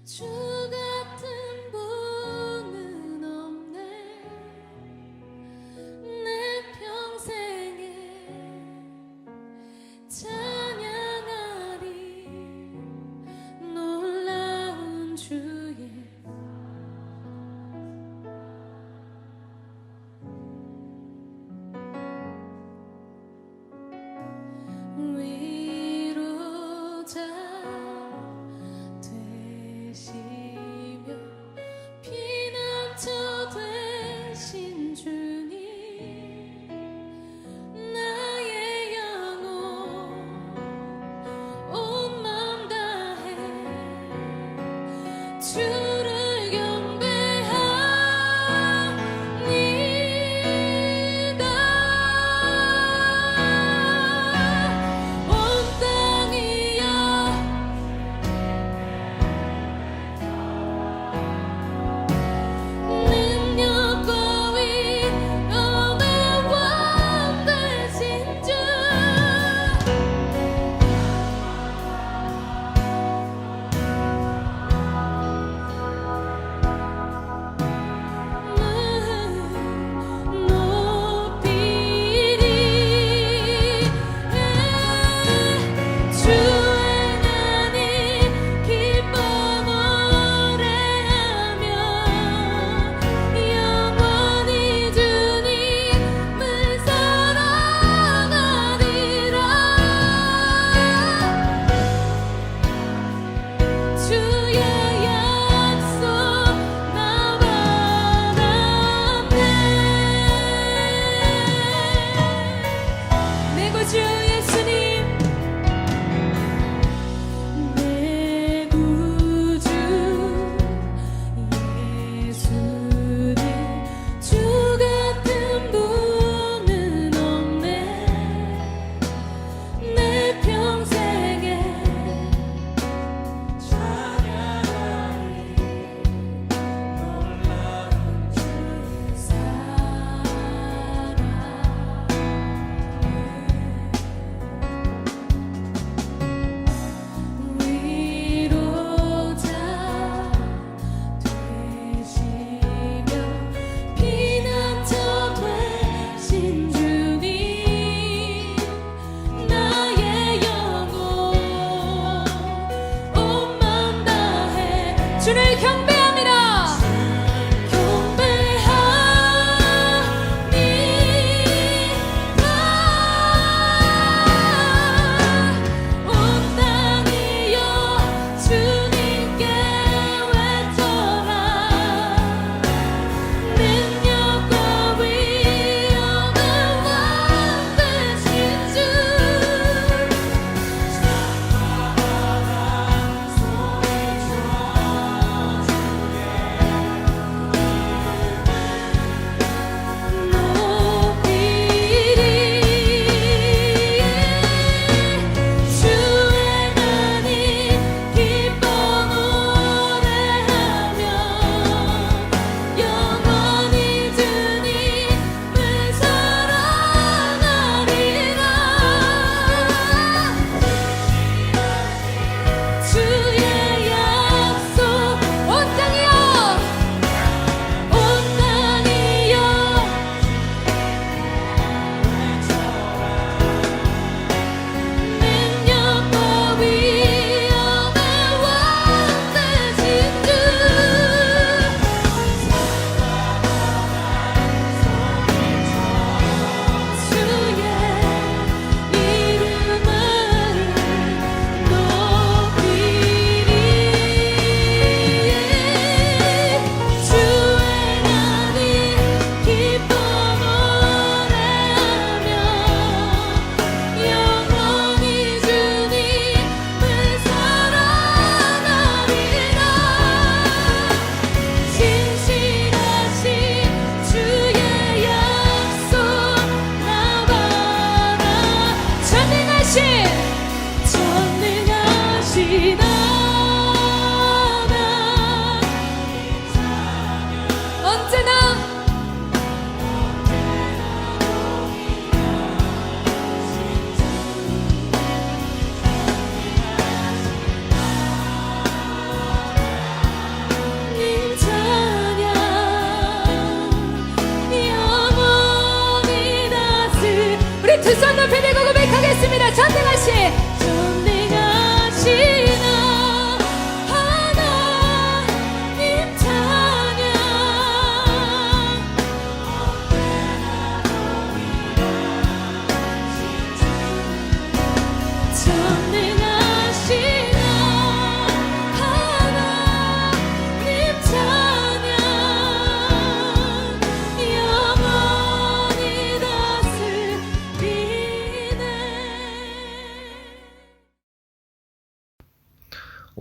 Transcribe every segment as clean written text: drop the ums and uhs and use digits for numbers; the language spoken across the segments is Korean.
주 같은 분은 없네. 내 평생에 찬양하리 놀라운 주의 위로자 되시며 피난처 되신 주님, 나의 영혼 온 맘 다해 주를 경배합니다. 온 땅이여 능력과 위엄의 왕 되신 주, 높이리 주 행하니 기뻐 노래하며 영원히 주님을 사랑하리라. 주의 약속 나와 닿네. 내 구주 예수님, 내 구주 예수님, 주 같은 분은 없네. 내 평생에 위로자 되시며 피난처 되신 주님, 나의 영혼 온 맘 다해 주를 경배합니다. 온 땅이여 주님께 외쳐라. 능력과 위엄의 왕 되신 주,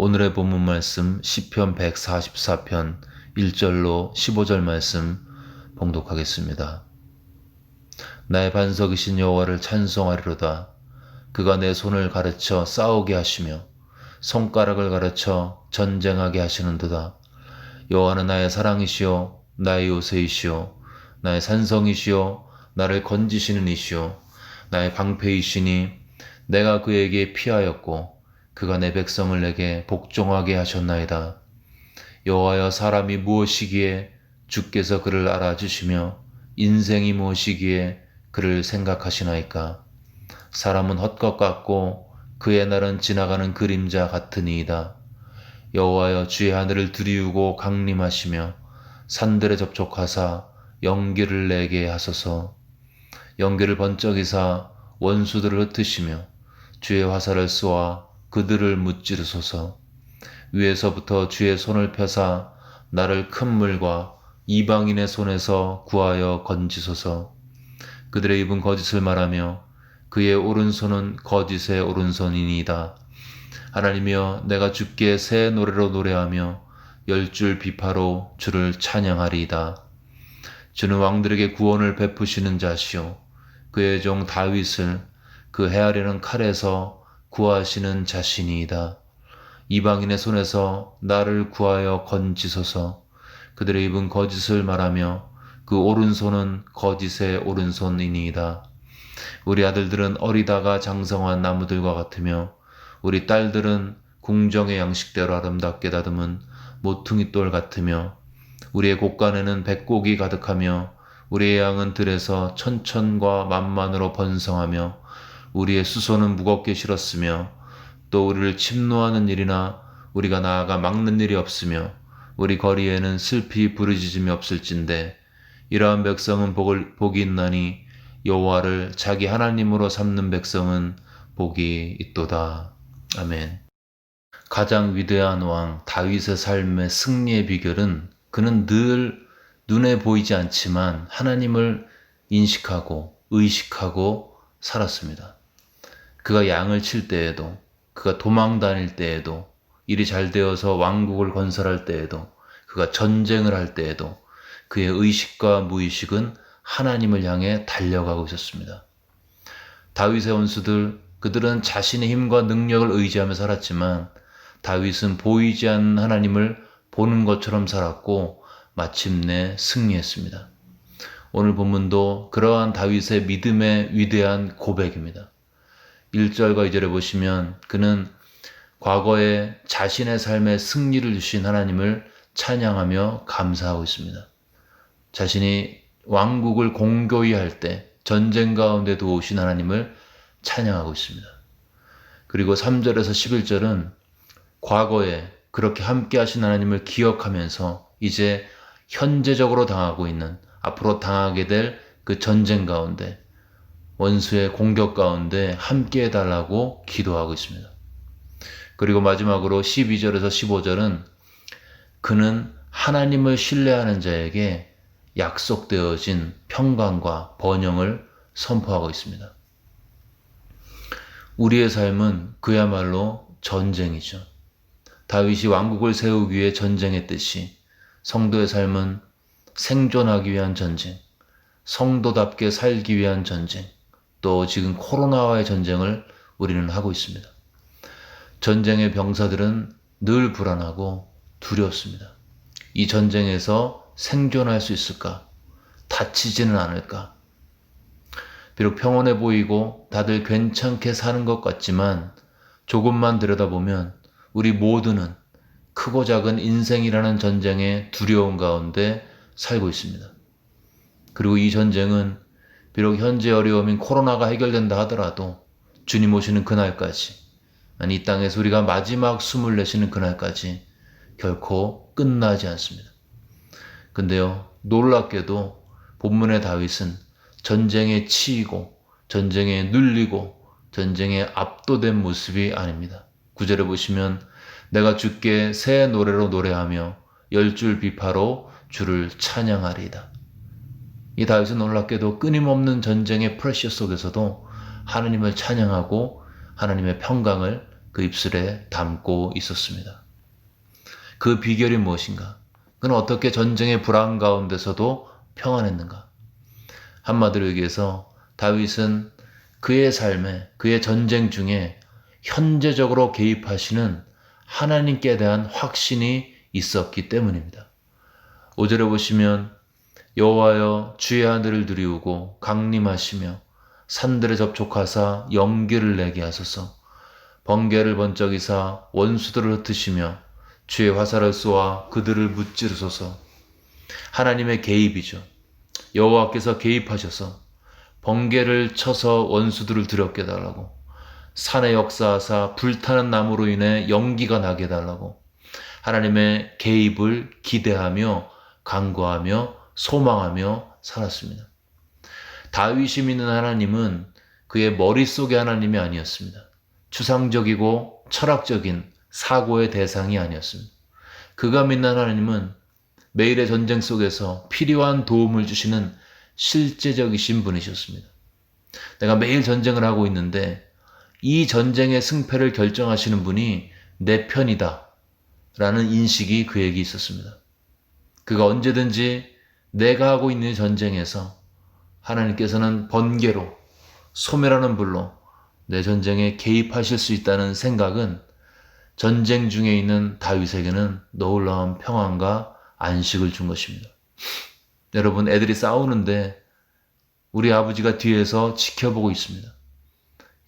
오늘의 본문 말씀 시편 144편 1절로 15절 말씀 봉독하겠습니다. 나의 반석이신 여호와를 찬송하리로다. 그가 내 손을 가르쳐 싸우게 하시며 손가락을 가르쳐 전쟁하게 하시는도다. 여호와는 나의 사랑이시요 나의 요새이시요 나의 산성이시요 나를 건지시는 이시요 나의 방패이시니 내가 그에게 피하였고 그가 내 백성을 내게 복종하게 하셨나이다. 여호와여, 사람이 무엇이기에 주께서 그를 알아주시며 인생이 무엇이기에 그를 생각하시나이까. 사람은 헛것 같고 그의 날은 지나가는 그림자 같으니이다. 여호와여, 주의 하늘을 두리우고 강림하시며 산들에 접촉하사 연기를 내게 하소서. 연기를 번쩍이사 원수들을 흩으시며 주의 화살을 쏘아 그들을 무찌르소서. 위에서부터 주의 손을 펴사 나를 큰 물과 이방인의 손에서 구하여 건지소서. 그들의 입은 거짓을 말하며 그의 오른손은 거짓의 오른손이니이다. 하나님이여, 내가 주께 새 노래로 노래하며 열줄 비파로 주를 찬양하리이다. 주는 왕들에게 구원을 베푸시는 자시오. 그의 종 다윗을 그 헤아리는 칼에서 구하시는 자신이이다. 이방인의 손에서 나를 구하여 건지소서. 그들의 입은 거짓을 말하며 그 오른손은 거짓의 오른손이니이다. 우리 아들들은 어리다가 장성한 나무들과 같으며 우리 딸들은 궁정의 양식대로 아름답게 다듬은 모퉁이돌 같으며 우리의 곳간에는 백곡이 가득하며 우리의 양은 들에서 천천과 만만으로 번성하며 우리의 수소는 무겁게 실었으며 또 우리를 침노하는 일이나 우리가 나아가 막는 일이 없으며 우리 거리에는 슬피 부르짖음이 없을진데 이러한 백성은 복이 있나니 여호와를 자기 하나님으로 삼는 백성은 복이 있도다. 아멘. 가장 위대한 왕 다윗의 삶의 승리의 비결은 그는 늘 눈에 보이지 않지만 하나님을 인식하고 의식하고 살았습니다. 그가 양을 칠 때에도, 그가 도망 다닐 때에도, 일이 잘 되어서 왕국을 건설할 때에도, 그가 전쟁을 할 때에도 그의 의식과 무의식은 하나님을 향해 달려가고 있었습니다. 다윗의 원수들, 그들은 자신의 힘과 능력을 의지하며 살았지만 다윗은 보이지 않는 하나님을 보는 것처럼 살았고 마침내 승리했습니다. 오늘 본문도 그러한 다윗의 믿음의 위대한 고백입니다. 1절과 2절에 보시면 그는 과거에 자신의 삶에 승리를 주신 하나님을 찬양하며 감사하고 있습니다. 자신이 왕국을 공고히 할 때 전쟁 가운데 도우신 하나님을 찬양하고 있습니다. 그리고 3절에서 11절은 과거에 그렇게 함께 하신 하나님을 기억하면서 이제 현재적으로 당하고 있는, 앞으로 당하게 될 그 전쟁 가운데, 원수의 공격 가운데 함께 해달라고 기도하고 있습니다. 그리고 마지막으로 12절에서 15절은 그는 하나님을 신뢰하는 자에게 약속되어진 평강과 번영을 선포하고 있습니다. 우리의 삶은 그야말로 전쟁이죠. 다윗이 왕국을 세우기 위해 전쟁했듯이 성도의 삶은 생존하기 위한 전쟁, 성도답게 살기 위한 전쟁, 또 지금 코로나와의 전쟁을 우리는 하고 있습니다. 전쟁의 병사들은 늘 불안하고 두렵습니다. 이 전쟁에서 생존할 수 있을까? 다치지는 않을까? 비록 평온해 보이고 다들 괜찮게 사는 것 같지만 조금만 들여다보면 우리 모두는 크고 작은 인생이라는 전쟁의 두려움 가운데 살고 있습니다. 그리고 이 전쟁은 비록 현재 어려움인 코로나가 해결된다 하더라도 주님 오시는 그날까지, 아니 이 땅에서 우리가 마지막 숨을 내쉬는 그날까지 결코 끝나지 않습니다. 근데요, 놀랍게도 본문의 다윗은 전쟁에 치이고 전쟁에 눌리고 전쟁에 압도된 모습이 아닙니다. 9절에 보시면 내가 주께 새 노래로 노래하며 열줄 비파로 주를 찬양하리이다. 이 다윗은 놀랍게도 끊임없는 전쟁의 프레셔 속에서도 하나님을 찬양하고 하나님의 평강을 그 입술에 담고 있었습니다. 그 비결이 무엇인가? 그는 어떻게 전쟁의 불안 가운데서도 평안했는가? 한마디로 얘기해서 다윗은 그의 삶에, 그의 전쟁 중에 현재적으로 개입하시는 하나님께 대한 확신이 있었기 때문입니다. 5절에 보시면 여호와여 주의 하늘을 두리우고 강림하시며 산들에 접촉하사 연기를 내게 하소서. 번개를 번쩍이사 원수들을 흩으시며 주의 화살을 쏘아 그들을 무찌르소서. 하나님의 개입이죠. 여호와께서 개입하셔서 번개를 쳐서 원수들을 두렵게 해달라고, 산에 역사하사 불타는 나무로 인해 연기가 나게 해달라고, 하나님의 개입을 기대하며 간구하며 소망하며 살았습니다. 다윗이 믿는 하나님은 그의 머릿속의 하나님이 아니었습니다. 추상적이고 철학적인 사고의 대상이 아니었습니다. 그가 믿는 하나님은 매일의 전쟁 속에서 필요한 도움을 주시는 실제적이신 분이셨습니다. 내가 매일 전쟁을 하고 있는데 이 전쟁의 승패를 결정하시는 분이 내 편이다 라는 인식이 그에게 있었습니다. 그가 언제든지 내가 하고 있는 전쟁에서 하나님께서는 번개로, 소멸하는 불로 내 전쟁에 개입하실 수 있다는 생각은 전쟁 중에 있는 다윗에게는 놀라운 평안과 안식을 준 것입니다. 여러분, 애들이 싸우는데 우리 아버지가 뒤에서 지켜보고 있습니다.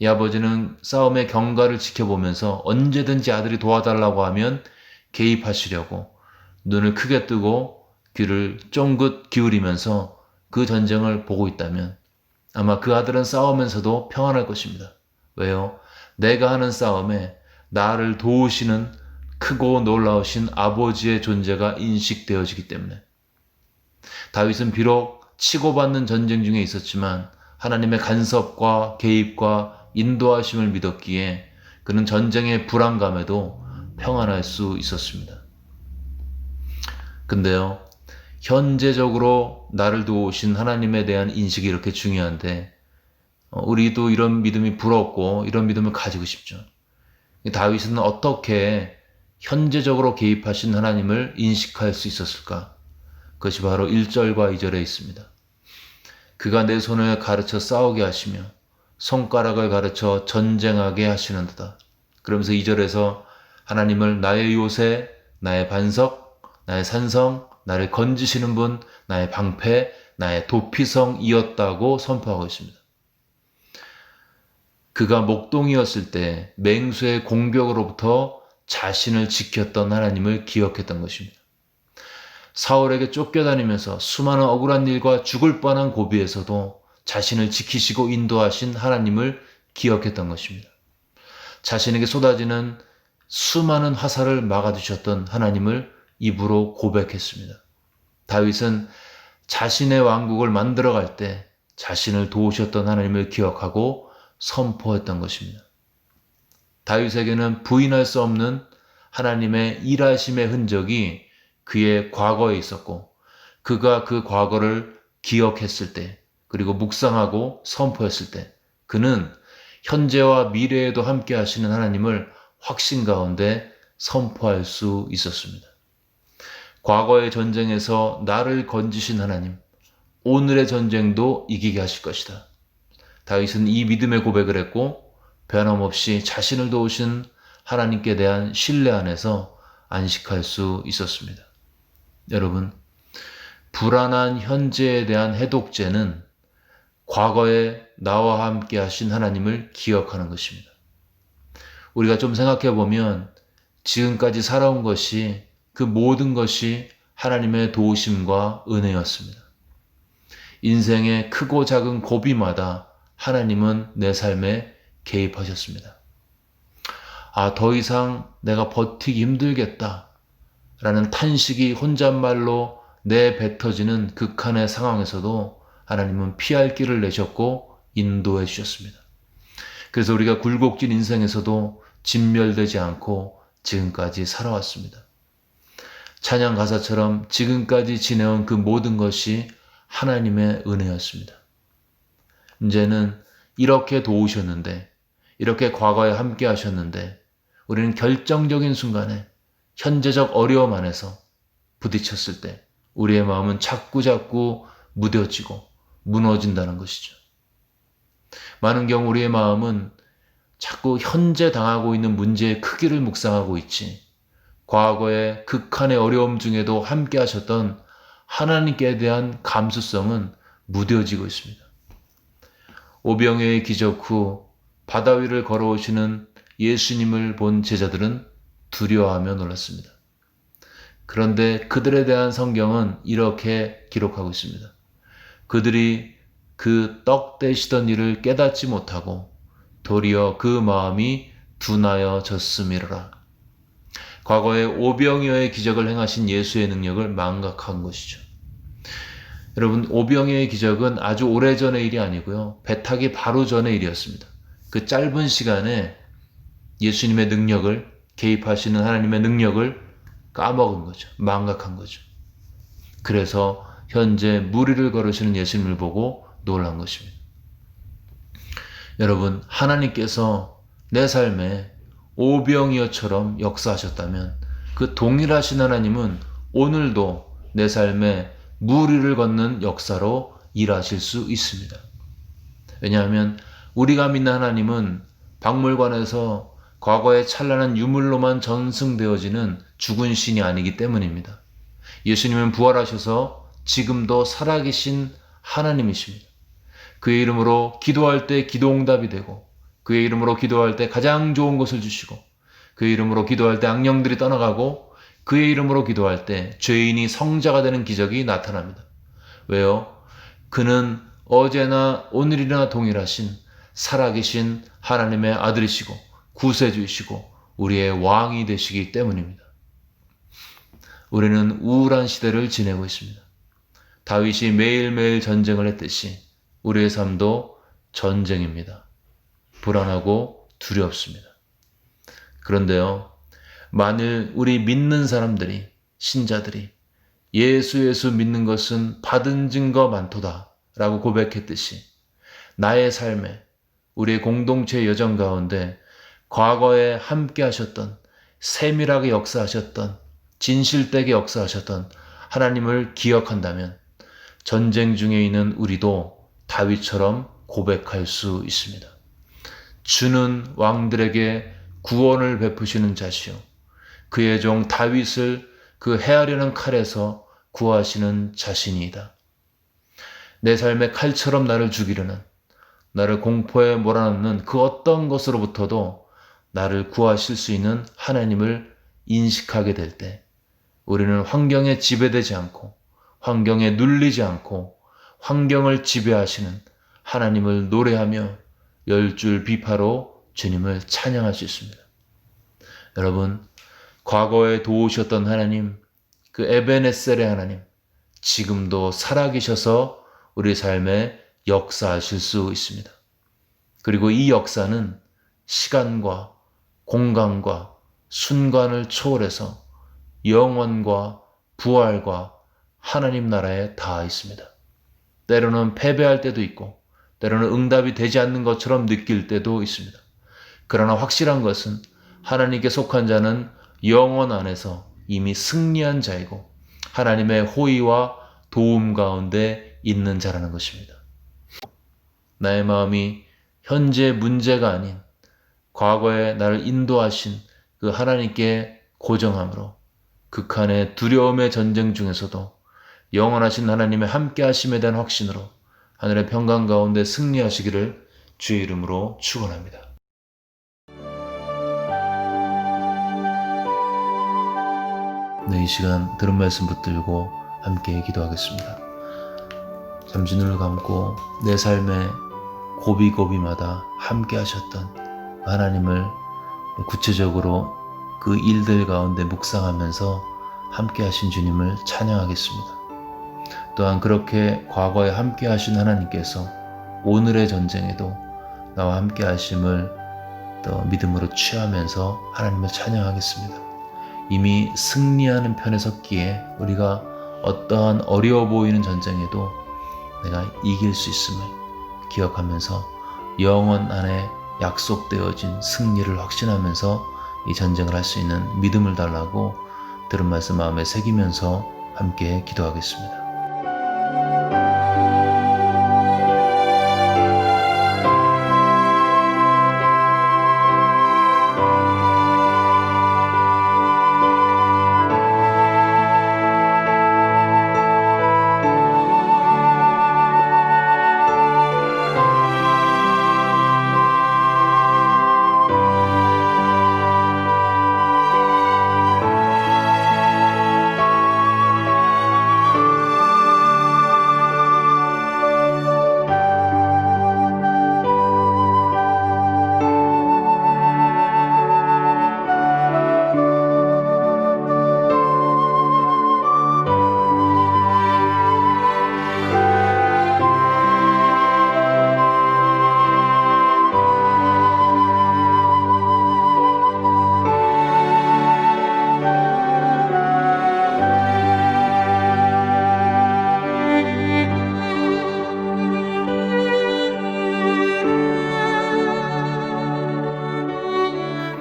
이 아버지는 싸움의 경과를 지켜보면서 언제든지 아들이 도와달라고 하면 개입하시려고 눈을 크게 뜨고 귀를 쫑긋 기울이면서 그 전쟁을 보고 있다면 아마 그 아들은 싸우면서도 평안할 것입니다. 왜요? 내가 하는 싸움에 나를 도우시는 크고 놀라우신 아버지의 존재가 인식되어지기 때문에. 다윗은 비록 치고받는 전쟁 중에 있었지만 하나님의 간섭과 개입과 인도하심을 믿었기에 그는 전쟁의 불안감에도 평안할 수 있었습니다. 근데요, 현재적으로 나를 도우신 하나님에 대한 인식이 이렇게 중요한데 우리도 이런 믿음이 부럽고 이런 믿음을 가지고 싶죠. 다윗은 어떻게 현재적으로 개입하신 하나님을 인식할 수 있었을까? 그것이 바로 1절과 2절에 있습니다. 그가 내 손을 가르쳐 싸우게 하시며 손가락을 가르쳐 전쟁하게 하시는도다. 그러면서 2절에서 하나님을 나의 요새, 나의 반석, 나의 산성, 나를 건지시는 분, 나의 방패, 나의 도피성이었다고 선포하고 있습니다. 그가 목동이었을 때 맹수의 공격으로부터 자신을 지켰던 하나님을 기억했던 것입니다. 사울에게 쫓겨다니면서 수많은 억울한 일과 죽을 뻔한 고비에서도 자신을 지키시고 인도하신 하나님을 기억했던 것입니다. 자신에게 쏟아지는 수많은 화살을 막아주셨던 하나님을 입으로 고백했습니다. 다윗은 자신의 왕국을 만들어갈 때 자신을 도우셨던 하나님을 기억하고 선포했던 것입니다. 다윗에게는 부인할 수 없는 하나님의 일하심의 흔적이 그의 과거에 있었고 그가 그 과거를 기억했을 때 그리고 묵상하고 선포했을 때 그는 현재와 미래에도 함께 하시는 하나님을 확신 가운데 선포할 수 있었습니다. 과거의 전쟁에서 나를 건지신 하나님, 오늘의 전쟁도 이기게 하실 것이다. 다윗은 이 믿음의 고백을 했고 변함없이 자신을 도우신 하나님께 대한 신뢰 안에서 안식할 수 있었습니다. 여러분, 불안한 현재에 대한 해독제는 과거에 나와 함께 하신 하나님을 기억하는 것입니다. 우리가 좀 생각해 보면 지금까지 살아온 것이 그 모든 것이 하나님의 도우심과 은혜였습니다. 인생의 크고 작은 고비마다 하나님은 내 삶에 개입하셨습니다. 더 이상 내가 버티기 힘들겠다 라는 탄식이 혼잣말로 내뱉어지는 극한의 상황에서도 하나님은 피할 길을 내셨고 인도해 주셨습니다. 그래서 우리가 굴곡진 인생에서도 진멸되지 않고 지금까지 살아왔습니다. 찬양 가사처럼 지금까지 지내온 그 모든 것이 하나님의 은혜였습니다. 이제는 이렇게 도우셨는데, 이렇게 과거에 함께 하셨는데, 우리는 결정적인 순간에 현재적 어려움 안에서 부딪혔을 때 우리의 마음은 자꾸자꾸 무뎌지고 무너진다는 것이죠. 많은 경우 우리의 마음은 자꾸 현재 당하고 있는 문제의 크기를 묵상하고 있지 과거의 극한의 어려움 중에도 함께 하셨던 하나님께 대한 감수성은 무뎌지고 있습니다. 오병이어의 기적 후 바다 위를 걸어오시는 예수님을 본 제자들은 두려워하며 놀랐습니다. 그런데 그들에 대한 성경은 이렇게 기록하고 있습니다. 그들이 그 떡 떼시던 일을 깨닫지 못하고 도리어 그 마음이 둔하여졌음이로라. 과거에 오병이어의 기적을 행하신 예수의 능력을 망각한 것이죠. 여러분, 오병이어의 기적은 아주 오래전의 일이 아니고요. 배 타기 바로 전의 일이었습니다. 그 짧은 시간에 예수님의 능력을, 개입하시는 하나님의 능력을 까먹은 거죠. 망각한 거죠. 그래서 현재 무리를 걸으시는 예수님을 보고 놀란 것입니다. 여러분, 하나님께서 내 삶에 오병이어처럼 역사하셨다면 그 동일하신 하나님은 오늘도 내 삶에 무리를 걷는 역사로 일하실 수 있습니다. 왜냐하면 우리가 믿는 하나님은 박물관에서 과거의 찬란한 유물로만 전승되어지는 죽은 신이 아니기 때문입니다. 예수님은 부활하셔서 지금도 살아계신 하나님이십니다. 그의 이름으로 기도할 때 기도응답이 되고 그의 이름으로 기도할 때 가장 좋은 것을 주시고 그의 이름으로 기도할 때 악령들이 떠나가고 그의 이름으로 기도할 때 죄인이 성자가 되는 기적이 나타납니다. 왜요? 그는 어제나 오늘이나 동일하신 살아계신 하나님의 아들이시고 구세주이시고 우리의 왕이 되시기 때문입니다. 우리는 우울한 시대를 지내고 있습니다. 다윗이 매일매일 전쟁을 했듯이 우리의 삶도 전쟁입니다. 불안하고 두렵습니다. 그런데요, 만일 우리 믿는 사람들이, 신자들이 예수 믿는 것은 받은 증거 많도다 라고 고백했듯이 나의 삶에, 우리의 공동체의 여정 가운데 과거에 함께 하셨던, 세밀하게 역사하셨던, 진실되게 역사하셨던 하나님을 기억한다면 전쟁 중에 있는 우리도 다윗처럼 고백할 수 있습니다. 주는 왕들에게 구원을 베푸시는 자시요 그의 종 다윗을 그 해하려는 칼에서 구하시는 자신이다. 내 삶의 칼처럼 나를 죽이려는, 나를 공포에 몰아넣는 그 어떤 것으로부터도 나를 구하실 수 있는 하나님을 인식하게 될 때 우리는 환경에 지배되지 않고 환경에 눌리지 않고 환경을 지배하시는 하나님을 노래하며 10줄 비파로 주님을 찬양할 수 있습니다. 여러분, 과거에 도우셨던 하나님, 그 에베네셀의 하나님, 지금도 살아계셔서 우리 삶에 역사하실 수 있습니다. 그리고 이 역사는 시간과 공간과 순간을 초월해서 영원과 부활과 하나님 나라에 닿아 있습니다. 때로는 패배할 때도 있고 때로는 응답이 되지 않는 것처럼 느낄 때도 있습니다. 그러나 확실한 것은 하나님께 속한 자는 영원 안에서 이미 승리한 자이고 하나님의 호의와 도움 가운데 있는 자라는 것입니다. 나의 마음이 현재 문제가 아닌 과거에 나를 인도하신 그 하나님께 고정함으로 극한의 두려움의 전쟁 중에서도 영원하신 하나님의 함께 하심에 대한 확신으로 하늘의 평강 가운데 승리하시기를 주의 이름으로 축원합니다. 네, 이 시간 들은 말씀 붙들고 함께 기도하겠습니다. 잠시 눈을 감고 내 삶의 고비고비마다 함께 하셨던 하나님을 구체적으로 그 일들 가운데 묵상하면서 함께 하신 주님을 찬양하겠습니다. 또한 그렇게 과거에 함께 하신 하나님께서 오늘의 전쟁에도 나와 함께 하심을 또 믿음으로 취하면서 하나님을 찬양하겠습니다. 이미 승리하는 편에 섰기에 우리가 어떠한 어려워 보이는 전쟁에도 내가 이길 수 있음을 기억하면서 영원 안에 약속되어진 승리를 확신하면서 이 전쟁을 할 수 있는 믿음을 달라고 들은 말씀 마음에 새기면서 함께 기도하겠습니다.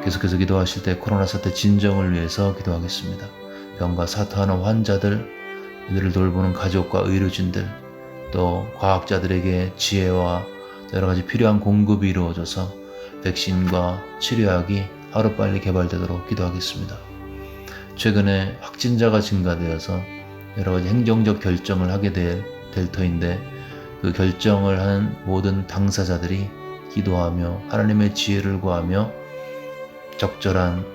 계속해서 기도하실 때 코로나 사태 진정을 위해서 기도하겠습니다. 병과 사투하는 환자들, 이들을 돌보는 가족과 의료진들, 또 과학자들에게 지혜와 여러 가지 필요한 공급이 이루어져서 백신과 치료약이 하루빨리 개발되도록 기도하겠습니다. 최근에 확진자가 증가되어서 여러 가지 행정적 결정을 하게 될 터인데 그 결정을 한 모든 당사자들이 기도하며 하나님의 지혜를 구하며 적절한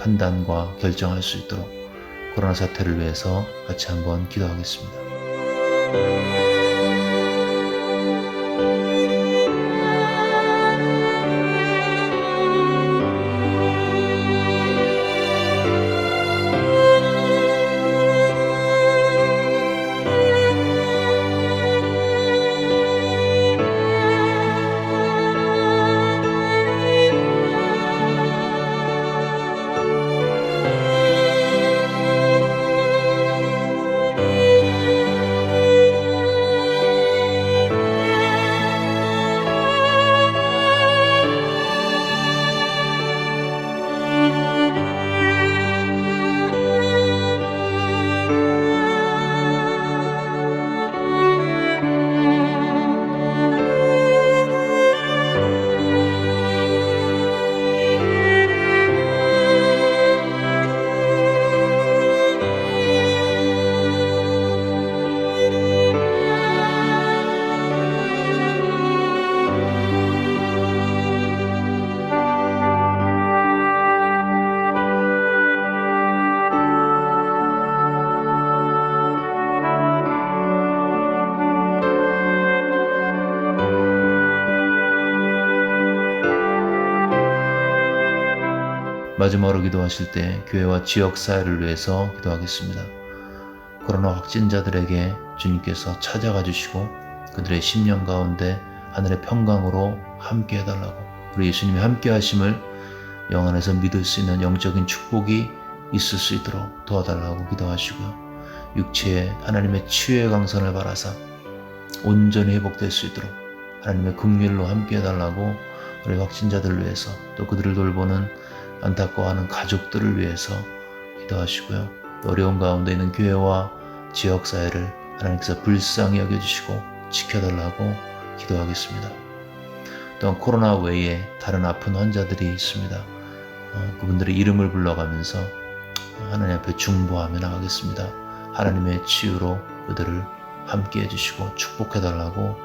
판단과 결정할 수 있도록 코로나 사태를 위해서 같이 한번 기도하겠습니다. 마지막으로 기도하실 때 교회와 지역사회를 위해서 기도하겠습니다. 코로나 확진자들에게 주님께서 찾아가 주시고 그들의 심령 가운데 하늘의 평강으로 함께 해달라고, 우리 예수님의 함께 하심을 영 안에서 믿을 수 있는 영적인 축복이 있을 수 있도록 도와달라고 기도하시고요. 육체에 하나님의 치유의 강선을 바라사 온전히 회복될 수 있도록 하나님의 긍휼로 함께 해달라고 우리 확진자들을 위해서 또 그들을 돌보는 안타까워하는 가족들을 위해서 기도하시고요. 어려운 가운데 있는 교회와 지역사회를 하나님께서 불쌍히 여겨주시고 지켜달라고 기도하겠습니다. 또한 코로나 외에 다른 아픈 환자들이 있습니다. 그분들의 이름을 불러가면서 하나님 앞에 중보하며 나가겠습니다. 하나님의 치유로 그들을 함께 해주시고 축복해달라고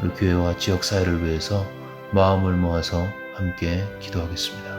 우리 교회와 지역사회를 위해서 마음을 모아서 함께 기도하겠습니다.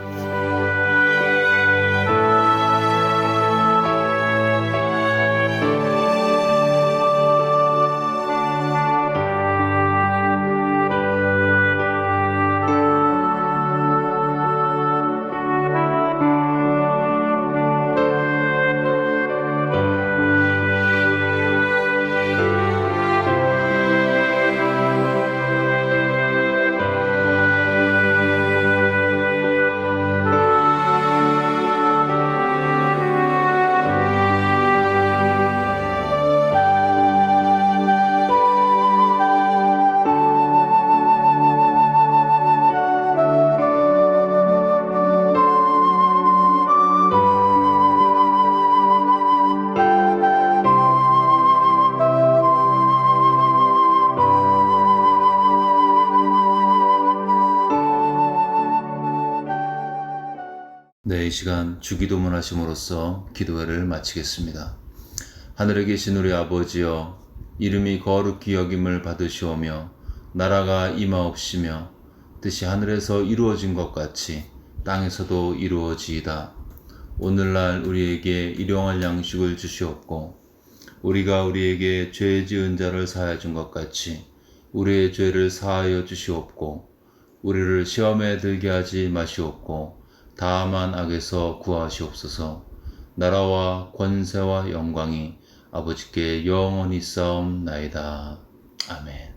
시간 주기도문 하심으로써 기도회를 마치겠습니다. 하늘에 계신 우리 아버지여, 이름이 거룩히 여김을 받으시오며 나라가 임하옵시며 뜻이 하늘에서 이루어진 것 같이 땅에서도 이루어지이다. 오늘날 우리에게 일용할 양식을 주시옵고 우리가 우리에게 죄 지은 자를 사하여 준 것 같이 우리의 죄를 사하여 주시옵고 우리를 시험에 들게 하지 마시옵고 다만 악에서 구하시옵소서. 나라와 권세와 영광이 아버지께 영원히 싸움나이다. 아멘.